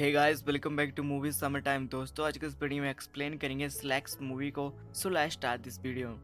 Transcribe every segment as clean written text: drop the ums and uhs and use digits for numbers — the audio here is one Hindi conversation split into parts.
Hey guys, welcome back to movie summer time. दोस्तों, आज के इस वीडियो में एक्सप्लेन करेंगे स्लैक्स मूवी को। So let's start this video.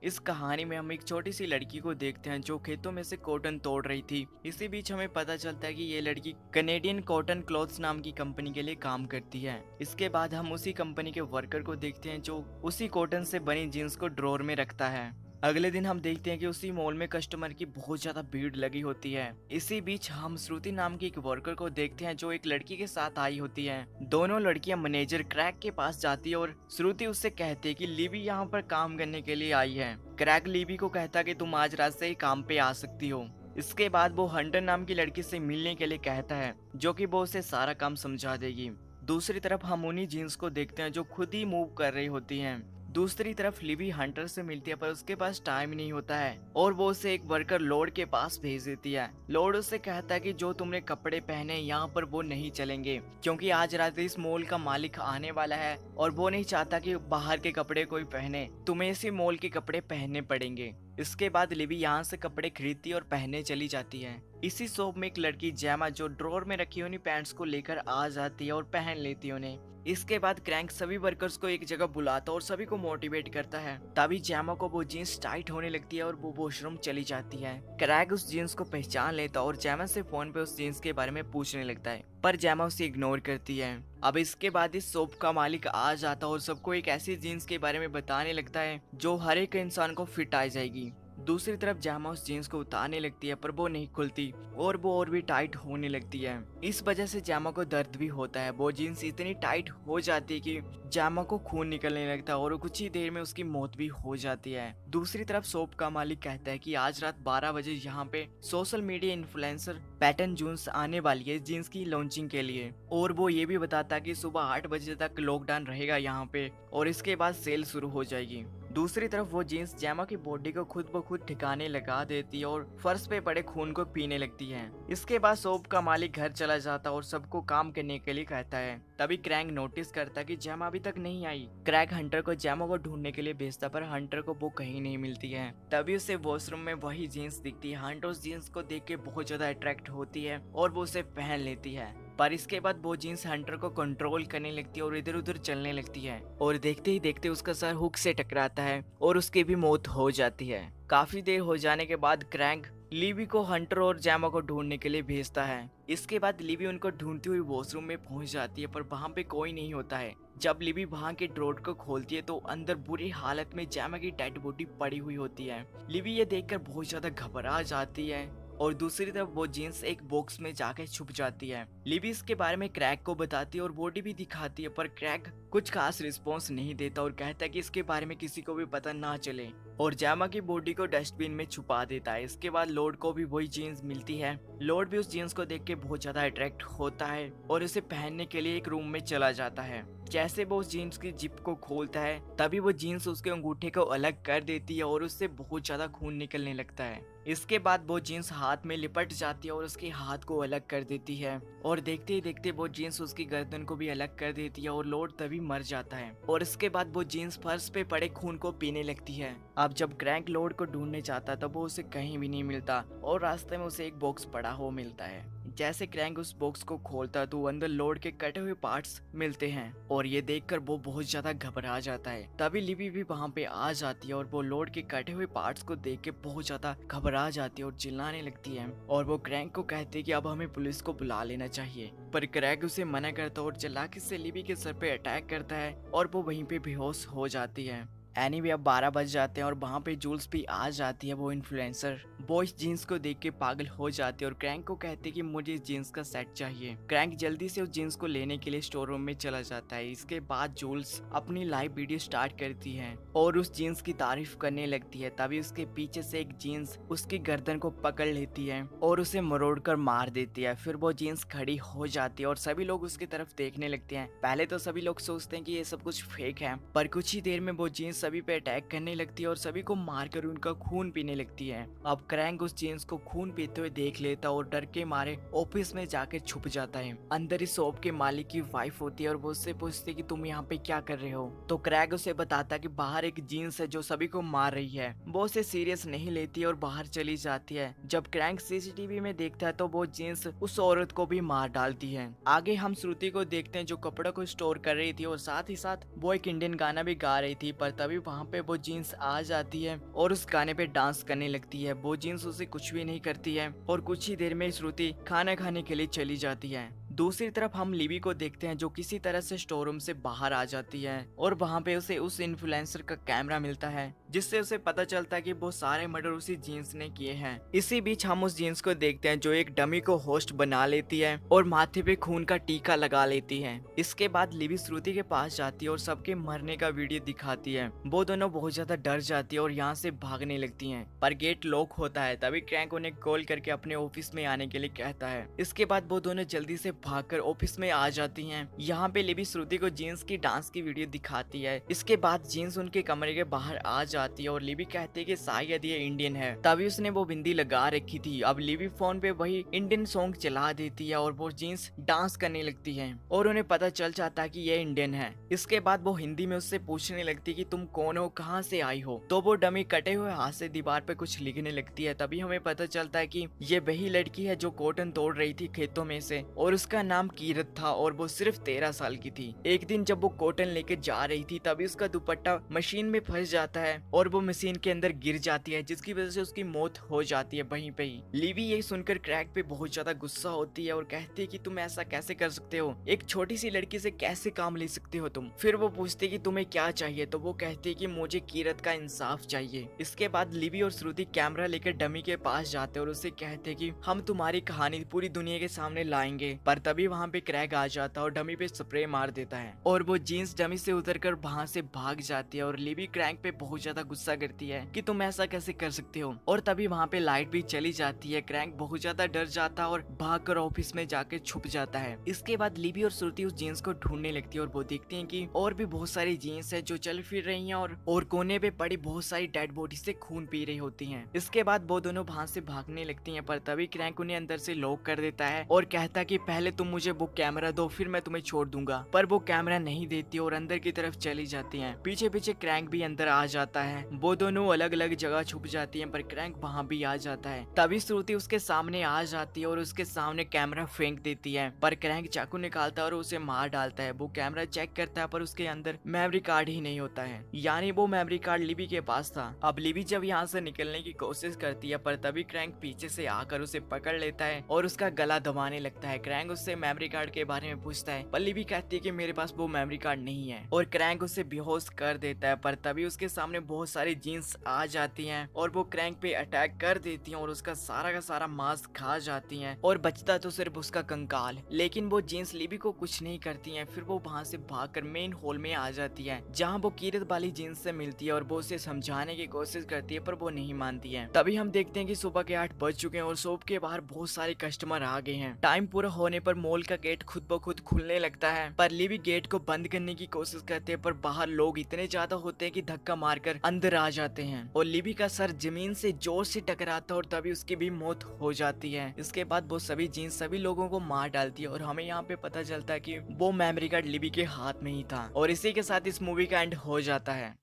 इस कहानी में हम एक छोटी सी लड़की को देखते हैं जो खेतों में से कॉटन तोड़ रही थी। इसी बीच हमें पता चलता है कि ये लड़की कैनेडियन कॉटन क्लॉथ्स नाम की कंपनी के लिए काम करती है। इसके बाद हम उसी कंपनी के वर्कर को देखते हैं जो उसी कॉटन से बनी जीन्स को ड्रॉर में रखता है। अगले दिन हम देखते हैं कि उसी मॉल में कस्टमर की बहुत ज्यादा भीड़ लगी होती है। इसी बीच हम श्रुति नाम की एक वर्कर को देखते हैं जो एक लड़की के साथ आई होती है। दोनों लड़कियां मैनेजर क्रैक के पास जाती है और श्रुति उससे कहती है कि लिबी यहाँ पर काम करने के लिए आई है। क्रैक लिबी को कहता है कि तुम आज रात से ही काम पे आ सकती हो। इसके बाद वो हंटर नाम की लड़की से मिलने के लिए कहता है जो कि वो उसे सारा काम समझा देगी। दूसरी तरफ हम उन्हीं जीन्स को देखते हैं जो खुद ही मूव कर रही होती हैं। दूसरी तरफ लिबी हंटर से मिलती है पर उसके पास टाइम नहीं होता है और वो उसे एक वर्कर लॉर्ड के पास भेज देती है। लॉर्ड उससे कहता है कि जो तुमने कपड़े पहने यहाँ पर वो नहीं चलेंगे क्योंकि आज रात इस मॉल का मालिक आने वाला है और वो नहीं चाहता कि बाहर के कपड़े कोई पहने। तुम्हें इसी मॉल के कपड़े पहनने पड़ेंगे। इसके बाद लिबी यहाँ से कपड़े खरीदती और पहनने चली जाती है। इसी शॉप में एक लड़की जैमा जो ड्रॉर में रखी हुई पैंट्स को लेकर आ जाती है और पहन लेती है उन्हें। इसके बाद क्रैंक सभी वर्कर्स को एक जगह बुलाता और सभी को मोटिवेट करता है। तभी जैमा को वो जीन्स टाइट होने लगती है और वो वॉशरूम चली जाती है। क्रैक उस जीन्स को पहचान लेता और जैमा से फोन पे उस जीन्स के बारे में पूछने लगता है पर जैमा उसे इग्नोर करती है। अब इसके बाद इस शॉप का मालिक आ जाता और सबको एक ऐसी जीन्स के बारे में बताने लगता है जो हर एक इंसान को फिट आ जाएगी। दूसरी तरफ जैमा उस जीन्स को उतारने लगती है पर वो नहीं खुलती और वो और भी टाइट होने लगती है। इस वजह से जैमा को दर्द भी होता है। वो जीन्स इतनी टाइट हो जाती है कि जैमा को खून निकलने लगता है और कुछ ही देर में उसकी मौत भी हो जाती है। दूसरी तरफ शॉप का मालिक कहता है कि आज रात 12 बजे यहाँ पे सोशल मीडिया इन्फ्लुएंसर पैटर्न जून्स आने वाली है जीन्स की लॉन्चिंग के लिए और वो ये भी बताता है कि सुबह 8 बजे तक लॉकडाउन रहेगा यहाँ पे और इसके बाद सेल शुरू हो जाएगी। दूसरी तरफ वो जीन्स जैमा की बॉडी को खुद ब खुद ठिकाने लगा देती है और फर्श पे पड़े खून को पीने लगती है। इसके बाद शॉप का मालिक घर चला जाता और सबको काम करने के लिए कहता है। तभी क्रैंक नोटिस करता कि जैमा अभी तक नहीं आई। क्रैक हंटर को जैमा को ढूंढने के लिए भेजता पर हंटर को वो कहीं नहीं मिलती है। तभी उसे वॉशरूम में वही जीन्स दिखती है। हंटर उस जीन्स को देख के बहुत ज्यादा अट्रैक्ट होती है और वो उसे पहन लेती है। पर इसके बाद वो जीन्स हंटर को कंट्रोल करने लगती है और इधर उधर चलने लगती है और देखते ही देखते उसका सर हुक से टकराता है और उसकी भी मौत हो जाती है। काफी देर हो जाने के बाद क्रैंक लिबी को हंटर और जैमा को ढूंढने के लिए भेजता है। इसके बाद लिबी उनको ढूंढती हुई वॉशरूम में पहुंच जाती है पर वहां पे कोई नहीं होता है। जब लिबी वहां के ड्रॉर को खोलती है तो अंदर बुरी हालत में जैमा की डेड बॉडी पड़ी हुई होती है। लिबी ये देखकर बहुत ज्यादा घबरा जाती है और दूसरी तरफ वो जीन्स एक बॉक्स में जाकर छुप जाती है। लिबी इसके बारे में क्रैक को बताती है और बॉडी भी दिखाती है पर क्रैक कुछ खास रिस्पॉन्स नहीं देता और कहता है कि इसके बारे में किसी को भी पता ना चले और जैमा की बॉडी को डस्टबिन में छुपा देता है। इसके बाद लॉर्ड को भी वही जीन्स मिलती है। लॉर्ड भी उस जीन्स को देख के बहुत ज्यादा अट्रैक्ट होता है और उसे पहनने के लिए एक रूम में चला जाता है। जैसे वो उस जीन्स की जिप को खोलता है तभी वो जीन्स उसके अंगूठे को अलग कर देती है और उससे बहुत ज्यादा खून निकलने लगता है। इसके बाद वो जीन्स हाथ में लिपट जाती है और उसके हाथ को अलग कर देती है और देखते ही देखते वो जीन्स उसकी गर्दन को भी अलग कर देती है और लॉर्ड तभी मर जाता है और इसके बाद वो जीन्स फर्श पे पड़े खून को पीने लगती है। अब जब क्रैंक लॉर्ड को ढूंढने जाता तब वो उसे कहीं भी नहीं मिलता और रास्ते में उसे एक बॉक्स पड़ा हुआ मिलता है। जैसे क्रैंक उस बॉक्स को खोलता तो अंदर लॉर्ड के कटे हुए पार्ट्स मिलते हैं और ये देखकर वो बहुत ज्यादा घबरा जाता है। तभी लिबी भी वहाँ पे आ जाती है और वो लॉर्ड के कटे हुए पार्ट्स को देख के बहुत ज्यादा घबरा जाती है और चिल्लाने लगती है और वो क्रैंक को कहती है कि अब हमें पुलिस को बुला लेना चाहिए। पर क्रैंक उसे मना करता है और चालाकी से लिबी के सर पे अटैक करता है और वो वहीं पे बेहोश हो जाती है। एनीवे अब 12 बज जाते हैं और वहाँ पे जूल्स भी आ जाती है। वो इन्फ्लुएंसर वो इस जीन्स को देख के पागल हो जाती है और क्रैंक को कहती है कि मुझे इस जीन्स का सेट चाहिए। क्रैंक जल्दी से उस जीन्स को लेने के लिए स्टोर रूम में चला जाता है। इसके बाद जूल्स अपनी लाइव वीडियो स्टार्ट करती है और उस जीन्स की तारीफ करने लगती है। तभी उसके पीछे से एक जीन्स उसकी गर्दन को पकड़ लेती है और उसे मरोड़ कर मार देती है। फिर वो जीन्स खड़ी हो जाती है और सभी लोग उसकी तरफ देखने लगते हैं। पहले तो सभी लोग सोचते हैं कि ये सब कुछ फेक है पर कुछ ही देर में वो जीन्स सभी पे अटैक करने लगती है और सभी को मारकर उनका खून पीने लगती है। अब क्रैंक उस जेम्स को खून पीते हुए देख लेता और डर के मारे ऑफिस में जाकर छुप जाता है। अंदर इस शॉप के मालिक की वाइफ होती है और वो उससे पूछती है कि तुम यहाँ पे क्या कर रहे हो। तो क्रैग उसे बताता कि बाहर एक जीन्स है जो सभी को मार रही है। वो उसे सीरियस नहीं लेती और बाहर चली जाती है। जब क्रैंक सीसीटीवी में देखता है तो वो जीन्स उस औरत को भी मार डालती है। आगे हम श्रुति को देखते हैं जो कपड़ों को स्टोर कर रही थी और साथ ही साथ वो एक इंडियन गाना भी गा रही थी, पर तभी वहाँ पे वो जीन्स आ जाती है और उस गाने पे डांस करने लगती है। वो जीन्स उसे कुछ भी नहीं करती है और कुछ ही देर में श्रुति खाना खाने के लिए चली जाती है। दूसरी तरफ हम लिवी को देखते हैं जो किसी तरह से स्टोर रूम से बाहर आ जाती है और वहाँ पे उसे उस इन्फ्लुएंसर का कैमरा मिलता है जिससे उसे पता चलता है कि वो सारे मर्डर उसी जीन्स ने किए हैं। इसी बीच हम उस जीन्स को देखते हैं जो एक डमी को होस्ट बना लेती है और माथे पे खून का टीका लगा लेती है। इसके बाद लिवी श्रुति के पास जाती है और सबके मरने का वीडियो दिखाती है। वो दोनों बहुत ज्यादा डर जाती है और यहाँ से भागने लगती है, पर गेट लॉक होता है। तभी क्रैंक उन्हें कॉल करके अपने ऑफिस में आने के लिए कहता है। इसके बाद वो दोनों जल्दी से भागकर ऑफिस में आ जाती हैं। यहाँ पे लिवी श्रुति को जीन्स की डांस की वीडियो दिखाती है। इसके बाद जीन्स उनके कमरे के बाहर आ जाती है और लिवी कहती है कि शायद ये इंडियन है। तभी उसने वो बिंदी लगा रखी थी। अब लिवी फोन पे वही इंडियन सॉन्ग चला देती है और वो जीन्स डांस करने लगती है और उन्हें पता चल जाता है कि ये इंडियन है। इसके बाद वो हिंदी में उससे पूछने लगती है कि तुम कौन हो, कहाँ से आई हो। तो वो डमी कटे हुए हाथ से दीवार पे कुछ लिखने लगती है। तभी हमें पता चलता है कि ये वही लड़की है जो कॉटन तोड़ रही थी खेतों में से और उसका नाम कीरत था और वो सिर्फ 13 साल की थी। एक दिन जब वो कॉटन लेके जा रही थी तभी उसका दुपट्टा मशीन में फंस जाता है और वो मशीन के अंदर गिर जाती है जिसकी वजह से उसकी मौत हो जाती है वहीं पे ही। लिवी ये सुनकर क्रैक पे बहुत ज्यादा गुस्सा होती है और कहती है कि तुम ऐसा कैसे कर सकते हो, एक छोटी सी लड़की से कैसे काम ले सकते हो तुम। फिर वो पूछती है कि तुम्हें क्या चाहिए, तो वो कहती है कि मुझे कीरत का इंसाफ चाहिए। इसके बाद लिवी और श्रुति कैमरा लेकर डमी के पास जाते और उससे कहते कि हम तुम्हारी कहानी पूरी दुनिया के सामने लाएंगे। पर तभी वहाँ पे क्रैग आ जाता और डमी पे स्प्रे मार देता है और वो जीन्स डमी से उतरकर वहाँ से भाग जाती है और लिवी क्रैंक पे बहुत ज्यादा गुस्सा करती है कि तुम ऐसा कैसे कर सकते हो। और तभी वहाँ पे लाइट भी चली जाती है। क्रैंक बहुत ज्यादा डर जाता और भागकर ऑफिस में जाके छुप जाता है। इसके बाद लिवी और श्रुति उस जीन्स को ढूंढने लगती है और वो देखती है कि और भी बहुत सारी जीन्स है जो चल फिर रही है और कोने पे पड़ी बहुत सारी डेड बॉडी से खून पी रही होती है। इसके बाद वो दोनों वहाँ से भागने लगती है, पर तभी क्रैंक उन्हें अंदर से लॉक कर देता है और कहता कि पहले तुम मुझे वो कैमरा दो फिर मैं तुम्हें छोड़ दूंगा। पर वो कैमरा नहीं देती और अंदर की तरफ चली जाती हैं। पीछे पीछे क्रैंक भी अंदर आ जाता है। वो दोनों अलग अलग जगह छुप जाती हैं पर क्रैंक वहाँ भी आ जाता है। तभी श्रुति उसके सामने आ जाती है और उसके सामने कैमरा फेंक देती है, पर क्रैंक चाकू निकालता है और उसे मार डालता है। वो कैमरा चेक करता है पर उसके अंदर मेमोरी कार्ड ही नहीं होता है, यानी वो मेमोरी कार्ड लिवी के पास था। अब लिवी जब यहाँ से निकलने की कोशिश करती है पर तभी क्रैंक पीछे से आकर उसे पकड़ लेता है और उसका गला दबाने लगता है। क्रैंक उससे मेमोरी कार्ड के बारे में पूछता है पर लिवी कहती है कि मेरे पास वो मेमोरी कार्ड नहीं है और क्रैंक उसे बेहोश कर देता है। पर तभी उसके सामने बहुत सारी जीन्स आ जाती हैं और वो क्रैंक पे अटैक कर देती हैं और उसका सारा का सारा मांस खा जाती हैं और बचता तो सिर्फ उसका कंकाल। लेकिन वो जीन्स लिवी को कुछ नहीं करती हैं। फिर वो वहाँ से भागकर मेन हॉल में आ जाती है जहाँ वो कीरत वाली जीन्स से मिलती है और वो उसे समझाने की कोशिश करती है पर वो नहीं मानती है। तभी हम देखते हैं कि सुबह के 8 बज चुके हैं और शॉप के बाहर बहुत सारे कस्टमर आ गए हैं। टाइम पूरा होने पर मॉल का गेट खुद ब खुद खुलने लगता है, पर लिवी गेट को बंद करने की कोशिश करते हैं पर बाहर लोग इतने ज्यादा होते हैं कि धक्का मारकर अंदर आ जाते हैं और लिवी का सर जमीन से जोर से टकराता है और तभी उसकी भी मौत हो जाती है। इसके बाद वो सभी जीन्स सभी लोगों को मार डालती है और हमें यहाँ पे पता चलता है कि वो मेमोरी कार्ड लिवी के हाथ में ही था और इसी के साथ इस मूवी का एंड हो जाता है।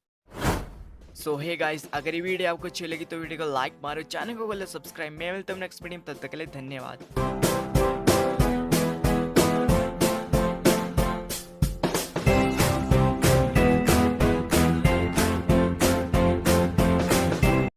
सो हे गाइस, अगर ये वीडियो आपको अच्छी लगी तो वीडियो को लाइक मारो, चैनल को सब्सक्राइब। मैं मिलता हूँ नेक्स्ट वीडियो में, तब तक के लिए धन्यवाद।